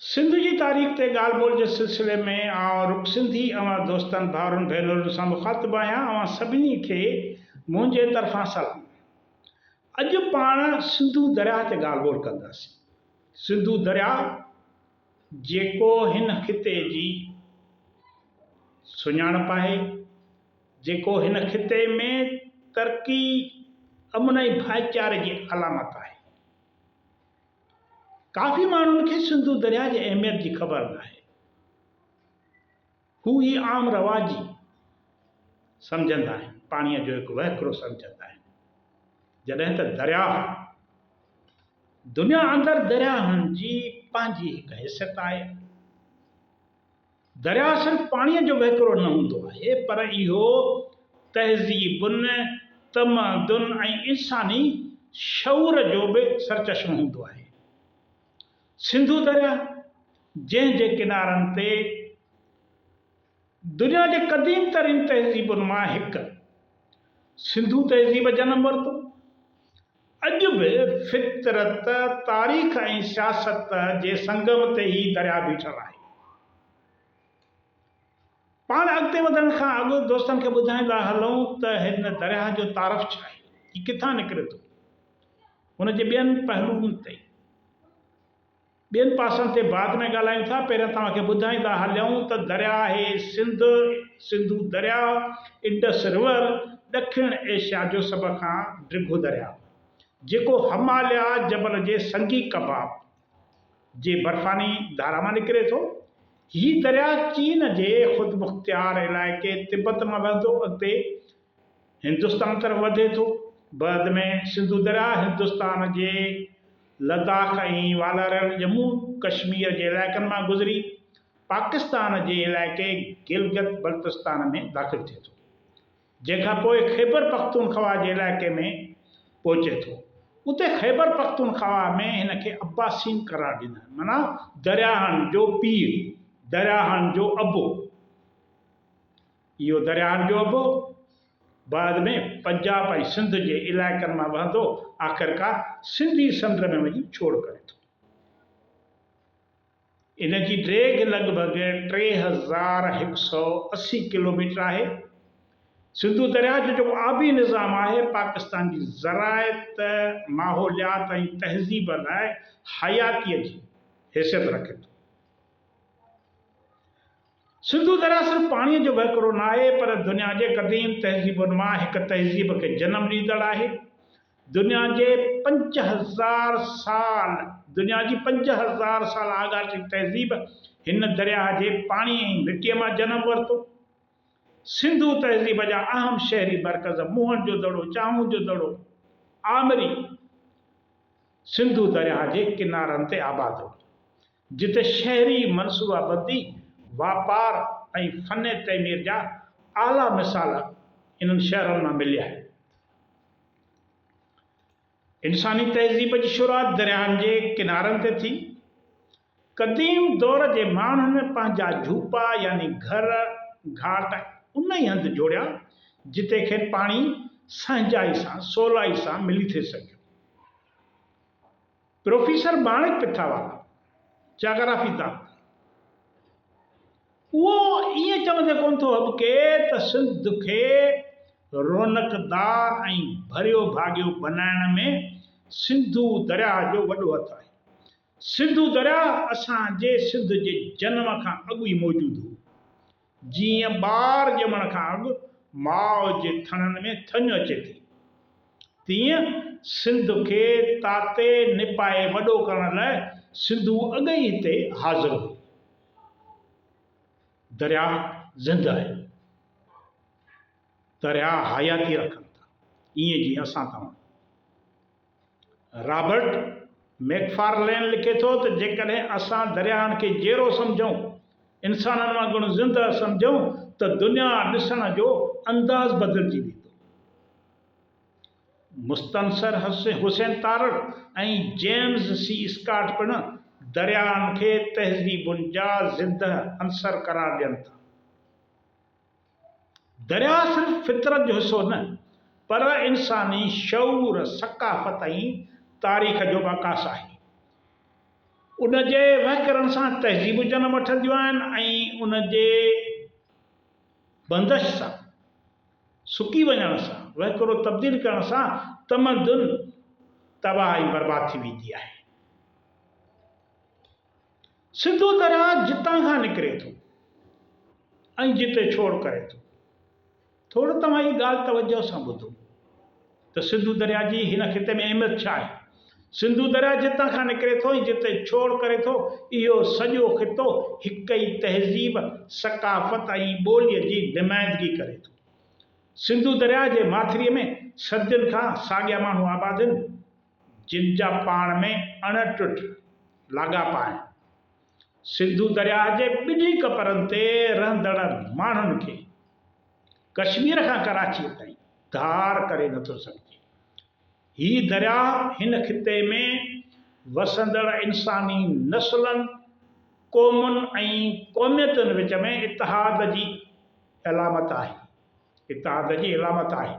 सिंध जी तारीख़ ते ॻाल्हि ॿोल जे सिलसिले में रुख सिंधी दोस्तनि भाउरनि भेनरुनि सां मुखातिबु आहियां। सभिनी खे मुंहिंजे तरफ़ां सलाम। अॼु पाण सिंधू दरिया ते ॻाल्हि ॿोल कंदासीं। सिंधू दरिया जेको हिन खिते जी सुञाणप आहे, जेको हिन खिते में तरक़ी अमन ऐं भाईचारे जी अलामत आहे। काफ़ी माण्हुनि खे सिंधू दरिया जी अहमियत जी ख़बर न आहे। हू ही आम रवाजी सम्झंदा आहिनि, पाणीअ जो हिकु वहिकिरो सम्झंदा आहिनि। जॾहिं त दरिया दुनिया अंदरि दरियाहनि जी पंहिंजी हिकु हैसियत आहे। दरिया सिर्फ़ु पाणीअ जो वहिकिरो न हूंदो आहे, पर इहो तहज़ीबुनि, तमदुन ऐं इंसानी शऊर जो बि सरचश्मो हूंदो आहे। सिंधू दरिया जंहिं जे किनारनि ते दुनिया जे क़दीम तरीन तहज़ीबुनि मां हिकु सिंधू तहज़ीब जनम वरितो। अॼु बि फितरत, तारीख़ ऐं सियासत जे संगम ते ही दरिया बीठल आहे। पाण अॻिते वधण खां अॻु दोस्तनि खे ॿुधाईंदा हलूं त हिन दरिया जो तारफ़ छा आहे, ही किथां निकिरे थो, हुन जे ॿियनि पहलुनि ते, ॿियनि पासनि ते बाद में ॻाल्हायूं था। पहिरियों तव्हांखे ॿुधाईंदा हलियूं त दरिया आहे सिंधू दरिया, इंडस रिवर, ॾखिण एशिया जो सभ खां डिघो दरिया, जेको हिमालय जबल जे संगी कबाब जे बर्फ़ानी धारा मां निकिरे थो। हीउ दरिया चीन जे ख़ुदि मुख़्तियार इलाइक़े तिब्बत मां वहंदो अॻिते हिंदुस्तान तरफ़ वधे थो। बाद में सिंधू दरिया हिंदुस्तान जे लद्दाख ऐं वालरल जम्मू कश्मीर जे इलाइक़नि मां गुज़री पाकिस्तान जे इलाइक़े गिलगित बल्तिस्तान में दाख़िल थिए थो, जंहिंखां पोइ ख़ैबर पख्तूनख्वा जे इलाइक़े में पहुचे थो। उते ख़ैबर पख्तूनख्वा में हिन खे अब्बासीन करार ॾींदा आहिनि, माना दरियाहनि जो पीर, दरियाहनि जो अबो। इहो दरियाहनि जो अबो बाद में पंजाब ऐं सिंध जे इलाइक़नि मां वहंदो आख़िरकार सिंधी समुंड में वञी छोड़ करे थो। इन जी ड्रेग लॻभॻि 3180 किलोमीटर आहे। सिंधू दरिया जो जेको आबी निज़ाम आहे, पाकिस्तान जी ज़राइत, माहौलियात ऐं तहज़ीब लाइ हयातीअ जी हैसियत रखे थो। सिंधू दरिया सिर्फ़ु पाणीअ जो वहिकिरो न आहे, पर दुनिया जे क़दीम तहज़ीबुनि मां हिकु तहज़ीब खे जनम ॾींदड़ आहे। दुनिया जी 5000 साल आगाशी तहज़ीब हिन दरिया जे पाणी ऐं मिटीअ मां जनम वरितो। सिंधू तहज़ीब जा अहम शहरी मर्कज़ मुहन जो दड़ो, चाहूं जो दड़ो, आमरी सिंधू दरिया जे किनारनि ते आबाद हो, जिते शहरी मनसूबाबंदी, वापार ऐं फ़न तइमीर जा आला मिसाल इन्हनि शहरनि मां मिलिया आहिनि। इंसानी तहज़ीब जी शुरूआत दरियाहनि जे किनारनि ते थी। क़दीम दौर जे माण्हुनि पंहिंजा झूपा यानी घर घाट उन ई हंधि जोड़िया जिते खे पाणी सहजाई सां, सवलाई सां मिली थे सघियो। प्रोफेसर माणिक पिथावाला, जाग्राफीदान, उहो ईअं चवंदे कोन थो हॿके त सिंध खे रौनकदार ऐं भरियो भाॻियो बनाइण में सिंधू दरिया जो वॾो हथु आहे। सिंधू दरिया असांजे सिंध जे जनम खां अॻु ई मौजूदु हो। जीअं ॿार ॼमण खां अॻु माउ जे थणनि में थञु अचे थी, तीअं सिंध खे ताते निपाए वॾो करण लाइ सिंधू अॻ ई हिते हाज़िर हो। दरिया ज़िंद आहे, दरिया हयाती रखनि था, ईअं जीअं असां तव्हां। रॉबर्ट मैकफार्लेन लिखे थो त जेकॾहिं असां दरियाहनि खे जहिड़ो सम्झूं, इंसाननि वांगुरु ज़िंद सम्झूं, त दुनिया ॾिसण जो अंदाज़ बदिलजी वेंदो। मुस्तनसर हुसैन तारड़ ऐं जेम्स सी स्कॉट पिणु दरियाहनि खे तहज़ीबुनि जा ज़िंद अंसर करार ॾियनि था। दरिया सिर्फ़ु फितरत जो हिसो न, पर इंसानी शऊर, सक़ाफ़त ऐं तारीख़ जो बाकास आहे। उन जे वहकरण सां तहज़ीबूं जनम वठंदियूं आहिनि ऐं उन जे बंदिश सां सुकी वञण सां वहकिरो तब्दील करण सां तमदुन तबाह ऐं बर्बाद थी वेंदी आहे। सिंधु दरिया जितां खां निकिरे थो ऐं जिते छोड़ करे थो, थोरो तव्हां हीअ ॻाल्हि तवजो सां ॿुधो त सिंधु दरिया जी हिन खिते में अहमियत छा आहे। सिंधु दरिया जितां खां निकिरे थो ऐं जिते छोड़ करे थो, इहो सॼो खितो हिक ई तहज़ीब, सकाफ़त ऐं ॿोलीअ जी नुमाइंदगी करे थो। सिंधु दरिया जे माथिरीअ में सदियुनि खां साॻिया माण्हू आबाद आहिनि, जिन जा पाण में अणटुट लाॻापा आहिनि। सिंधु दरिया जे ॿिन्ही कपरनि ते रहंदड़ माण्हुनि खे कश्मीर खां कराची ताईं धार करे नथो सघिजे। हीउ दरिया हिन खिते में वसंदड़ इंसानी नस्लनि, क़ौमुनि ऐं क़ौमियतुनि विच में इतिहाद जी अलामत आहे। इतिहाद जी अलामत आहे।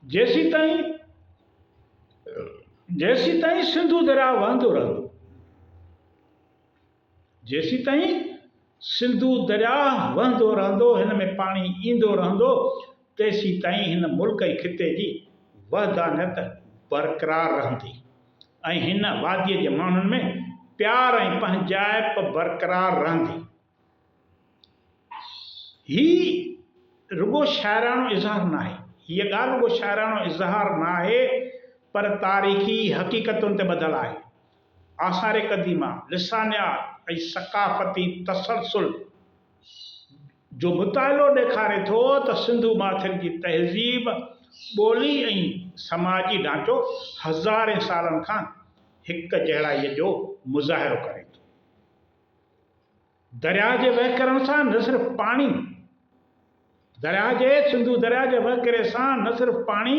जेसीं ताईं सिंधु दरिया वहंदो रहंदो, जेसीं ताईं सिंधु दरिया वहंदो रहंदो, हिन में पाणी ईंदो रहंदो, तेसीं ताईं हिन मुल्क ऐं खिते जी वहदानियत बरक़रार रहंदी ऐं हिन वादीअ जे माण्हुनि में प्यार ऐं पंहिंजाइप बरक़रार रहंदी। ही रुगो शाइराणो इज़हार न आहे, हीअ ॻाल्हि रुगो शाइराणो इज़हार न आहे, पर तारीख़ी हक़ीक़तुनि ते ॿधल आहे। आसार क़दीमा, लिसानियात ऐं सकाफ़ती तसलसुल जो मुतालो ॾेखारे थो त सिंधु माथिर जी तहज़ीब, ॿोली ऐं समाजी ढांचो हज़ारे सालनि खां हिक जहिड़ाईअ जो मुज़ाहिरो करे थो। दरिया जे वहकरण सां न सिर्फ़ पाणी, सिंधु दरिया जे वहकिरे सां न सिर्फ़ पाणी,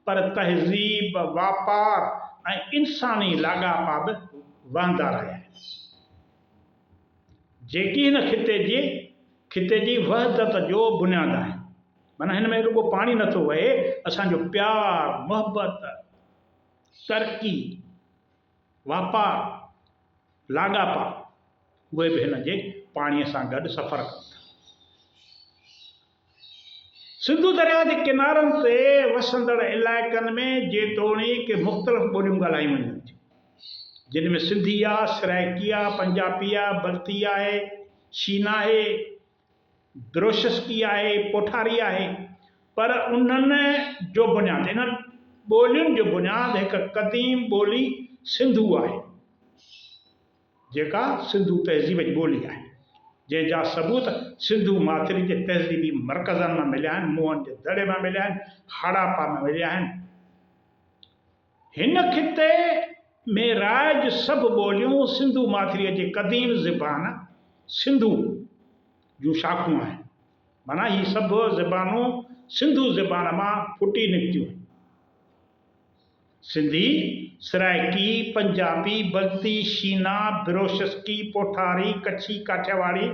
पर तहज़ीब, वापार ऐं इंसानी लाॻापा बि वहंदा रहिया आहिनि, जेकी हिन खिते जी वहदत जो बुनियादु आहे। माना हिन में रुगो पाणी नथो वहे, असांजो प्यार, मोहबत, तरक़ी, वापार, लाॻापा, उहे बि हिन जे पाणीअ सां गॾु सफ़र कनि था। सिंधु दरिया जे किनारनि ते वसंदड़ इलाइक़नि में जेतोणीकि मुख़्तलिफ़ ॿोलियूं ॻाल्हायूं वञनि थियूं, जिन में सिंधी आहे, सराइकी आहे, पंजाबी आहे, बल्ती आहे, शीना आहे, बिरोशस्की आहे, पोठारी आहे, पर उन्हनि जो बुनियादु, इन्हनि ॿोलियुनि जो बुनियादु हिकु क़दीम ॿोली सिंधु आहे, जेका सिंधु तहज़ीब जी ॿोली आहे, जंहिंजा सबूत सिंधु माथिरी जे तहज़ीबी मरकज़नि मां मिलिया आहिनि, मुंहनि जे दड़े मां मिलिया आहिनि, हड़ापा में मिलिया आहिनि। हिन खिते में राइज सभु ॿोलियूं सिंधु माथिरीअ जे क़दीम ज़बान सिंधु जूं शाख़ूं आहिनि। माना ही सभु ज़बानूं सिंधु ज़बान मां फुटी निकितियूं आहिनि। सिंधी, सराइकी, पंजाबी, बल्ती, शीना, बिरोशस्की, पोठारी, कच्छी, काठियावाड़ी,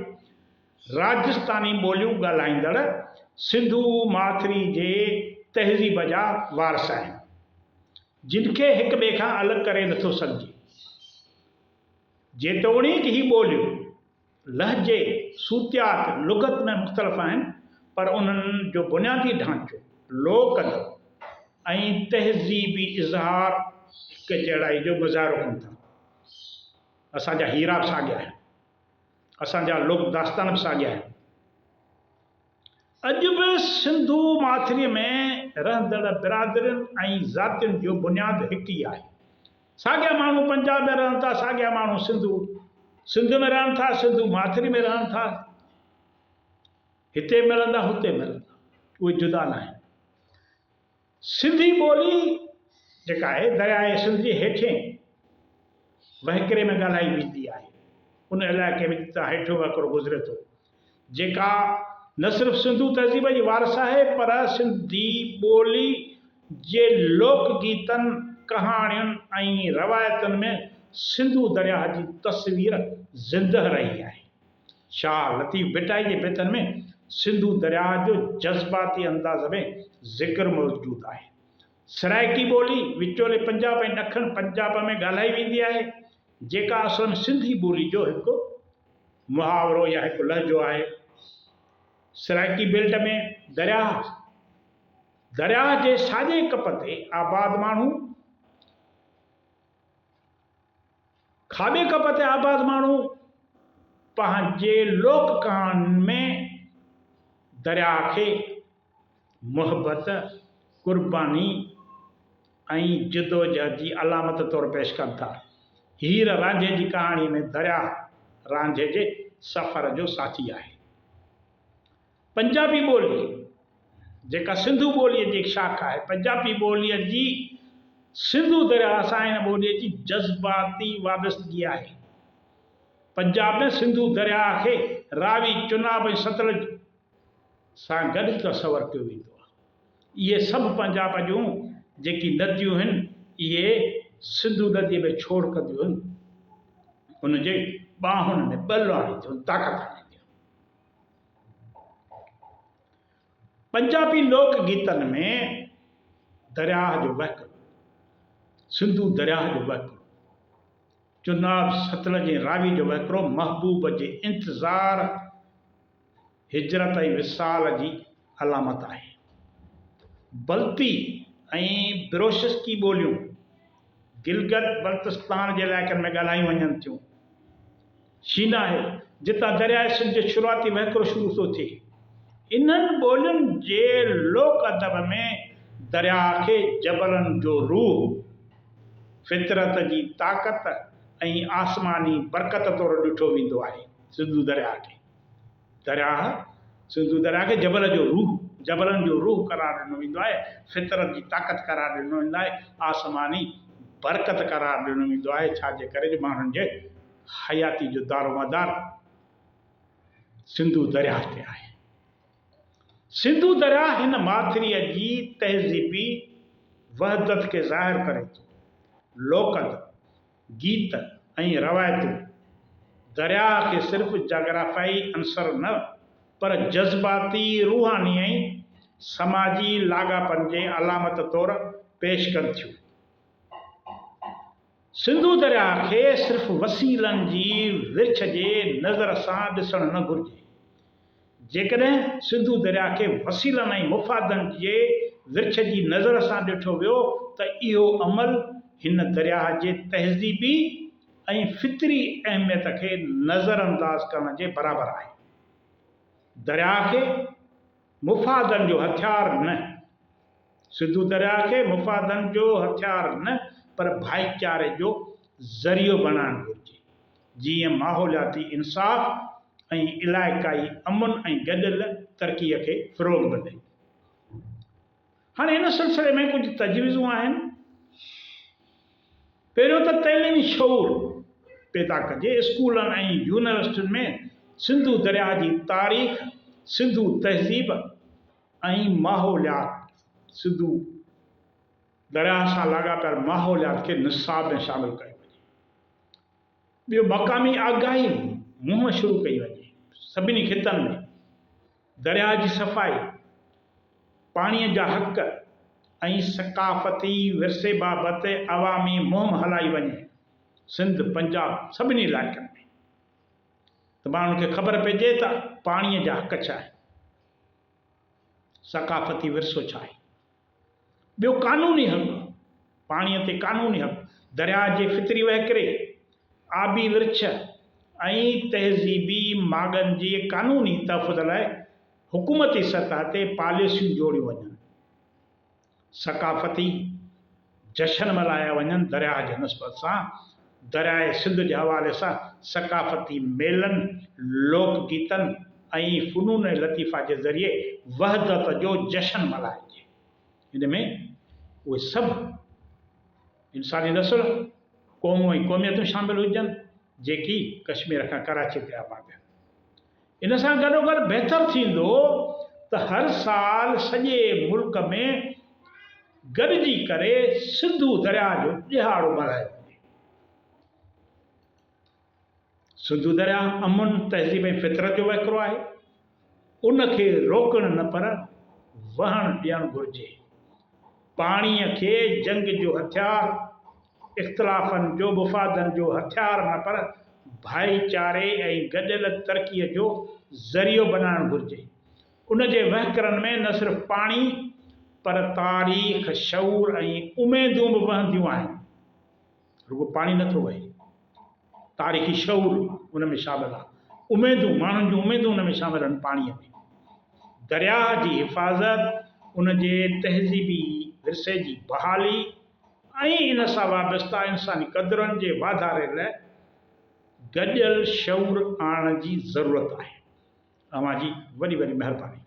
राजस्थानी ॿोलियूं ॻाल्हाईंदड़ सिंधु माथिरी जे तहज़ीब जा वारस आहिनि, जिन खे हिक ॿिए खां अलॻि करे नथो सघिजे। जेतोणीकि ही ॿोलियूं लहजे, सूतियात, लुग़त में मुख़्तलिफ़ आहिनि, पर उन्हनि जो बुनियादी ढांचो, लोक अदब ऐं तहज़ीबी इज़हार हिक जहिड़ाई जो मुज़ाहिरो कनि था। असांजा हीरा बि साॻिया आहिनि, असांजा लोक दास्तान बि साॻिया आहिनि। अॼु बि सिंधु माथिरीअ में रहंदड़ बिरादरियुनि ऐं ज़ातियुनि जो बुनियादु हिकु ई आहे। साॻिया माण्हू पंजाब में रहनि था, साॻिया माण्हू सिंध में रहनि था, सिंधु माथिरी में रहनि था, हिते मिलंदा, हुते मिलंदा, उहे जुदा न आहिनि। सिंधी ॿोली जेका आहे दरियाए सिंध जे हेठिएं वहकिरे में ॻाल्हाई वेंदी आहे, उन इलाइक़े में जितां हेठियों वहकिरो गुज़रे थो, जेका न सिर्फ़ सिंधु तहज़ीब जी वारस आहे, पर सिंधी ॿोली जे लोक गीतनि, कहाणियुनि ऐं रवायतुनि में सिंधु दरिया जी तस्वीर ज़िंदह रही आहे। शाह लतीफ़ भिटाई जे बेतनि में सिंधु दरिया जो जज़्बाती अंदाज़ में ज़िक्र मौजूदु आहे। सराइकी ॿोली विचोले पंजाब ऐं ॾखण पंजाब में ॻाल्हाई वेंदी आहे। जेका असल में सिंधी ॿोली जो हिकु मुहावरो या हिकु लहजो आहे। सराइकी बेल्ट में दरिया जे साॼे कप ते आबाद माण्हू, खाॿे कप ते आबाद माण्हू पंहिंजे लोक कहाणियुनि में दरिया खे मुहबत, क़ुर्बानी ऐं जिदोजहद जी अलामत तौरु पेश कनि था। हीर रांझे जी कहाणी में दरिया रांझे जे सफ़र जो साथी आहे। पंजाबी ॿोली जेका सिंधू ॿोलीअ जी शाख आहे, पंजाबी ॿोलीअ जी सिंधू दरिया सां हिन ॿोलीअ जी जज़्बाती वाबस्तगी आहे। पंजाब में सिंधू दरिया खे रावी, चुनाब ऐं सतलुज सां गॾु तस्वर कयो वेंदो आहे। इहे सभु पंजाब जूं जेकी नदियूं आहिनि, इहे सिंधू नदीअ में छोड़ कंदियूं आहिनि, हुनजे ॿाहुनि में बल आणींदियूं, ताक़त आणींदियूं। पंजाबी लोक गीतनि में दरिया जो वहिकरो, सिंधू दरिया जो वहिकरो, चुनाब, सतलुज ऐं रावी जो वहिकरो महबूब जे इंतज़ार, हिजरत ऐं विसाल जी अलामत आहे। बल्ती ऐं बिरोशिस्की ॿोलियूं गिलगित बल्तिस्तान जे इलाइक़नि में ॻाल्हायूं वञनि थियूं। शीना आहे जितां दरियाए सिंध जो शुरूआती वहिकरो शुरू थो थिए। इन्हनि ॿोलियुनि जे लोक अदब में दरिया खे जबलनि जो रूह, फितरत जी ताक़त ऐं आसमानी बरकत तौरु ॾिठो वेंदो आहे। सिंधू दरिया खे सिंधू दरिया खे जबलनि जो रूह करार ॾिनो वेंदो आहे, फितरत जी ताक़त करार ॾिनो वेंदो आहे, आसमानी बरकत करार ॾिनो वेंदो आहे। छाजे करे जो माण्हुनि जे हयाती जो दारोमदार सिंधू दरिया ते आहे। सिंधू दरिया हिन माथिरीअ जी तहज़ीबी वहदत खे ज़ाहिर करे थो। लोकद, गीत ऐं रवायतूं दरिया खे सिर्फ़ु जाग्राफ़ियाई अंसर न पर जज़्बाती, रूहानी ऐं समाजी लाॻापन जे अलामत तौरु पेश कनि थियूं। सिंधू दरिया खे सिर्फ़ु वसीलनि जी विर्छ जे नज़र सां ॾिसणु न घुरिजे। जेकॾहिं सिंधू दरिया खे वसीलनि ऐं मुफ़ादनि जे विर्छ जी नज़र सां ॾिठो वियो त इहो अमल हिन दरिया जे तहज़ीबी ऐं फितरी अहमियत खे नज़रअंदाज़ करण जे बराबरि आहे। दरिया खे मुफ़ादनि जो हथियार न, सिंधू दरिया खे मुफ़ादनि जो हथियार न पर भाईचारे जो ज़रियो बणाइणु घुरिजे, जीअं माहौलियाती इंसाफ़ ऐं इलाइक़ाई अमन ऐं गॾियल तरक़ीअ खे फ़रोग़ मिले। हाणे हिन सिलसिले में कुझु तजवीज़ूं आहिनि। पहिरियों त तइलीमी शऊर पैदा कजे। स्कूलनि ऐं यूनिवर्सिटियुनि में सिंधू दरिया जी तारीख़, सिंधू तहज़ीब ऐं माहौलियात, सिंधू दरिया सां लाॻापियल माहौलियात खे निसाब में शामिल कयो वञे। ॿियो, मक़ामी आगाही मुहिम शुरू कई वञे। सभिनी खितनि में दरिया जी सफ़ाई, पाणीअ जा हक़ ऐं सक़ाफ़ती विरसे बाबति अवामी मुहिम हलाई वञे। सिंध, पंजाब, सभिनी इलाइक़नि में त माण्हुनि खे ख़बर पइजे त पाणीअ जा हक़ छा आहे, सक़ाफ़ती विरसो छा आहे। ॿियो, क़ानूनी हक़, पाणीअ ते क़ानूनी हक़, दरिया जे फितरी वहिकरे, आबी विर्छ ऐं तहज़ीबी माॻनि जे क़ानूनी तहफ़ुज़ लाइ हुकूमती सतह ते पॉलिसियूं जोड़ियूं वञनि। सक़ाफ़ती जशन मल्हाया वञनि। दरिया जे निस्बत सां दरियाए सिंध जे हवाले सां सक़ाफ़ती मेलनि, लोक गीतनि ऐं फ़नून लतीफ़ा जे ज़रिए वहदत जो जशन मल्हाइजे। हिन में उहे सभु इंसानी नस्ल, क़ौमूं ऐं क़ौमियतूं शामिल हुजनि जेकी कश्मीर खां कराची ते आबाद आहिनि। इन सां गॾोगॾु बहितर थींदो त हर साल सॼे मुल्क में गॾिजी करे सिंधू दरिया जो ॾिहाड़ो मल्हायो वञे। सिंधू दरिया अमन, तहज़ीब ऐं फितरत जो वहिकरो आहे। उनखे रोकणु न पर वहणु ॾियणु घुरिजे। पाणीअ खे जंग जो हथियार इख़्तिलाफ़नि जो मुफ़ादनि जो हथियार न पर भाईचारे ऐं गॾियल तरक़ीअ जो ज़रियो बणाइणु घुरिजे। उन जे वहिकरनि में न सिर्फ़ु पाणी पर तारीख़ शऊर ऐं उमेदूं बि वहंदियूं आहिनि। रुगो पाणी नथो वहे, तारीख़ी शऊर उन में शामिल आहे, उमेदूं माण्हुनि जूं उमेदूं उन में शामिल आहिनि पाणीअ में। दरिया जी हिफ़ाज़त उन जे तहज़ीबी विरसे जी बहाली ऐं इन सां वाबस्ता इंसानी क़दरुनि जे वाधारे लाइ गॾियल शऊर आणण जी ज़रूरत आहे। तव्हांजी वॾी वॾी महिरबानी।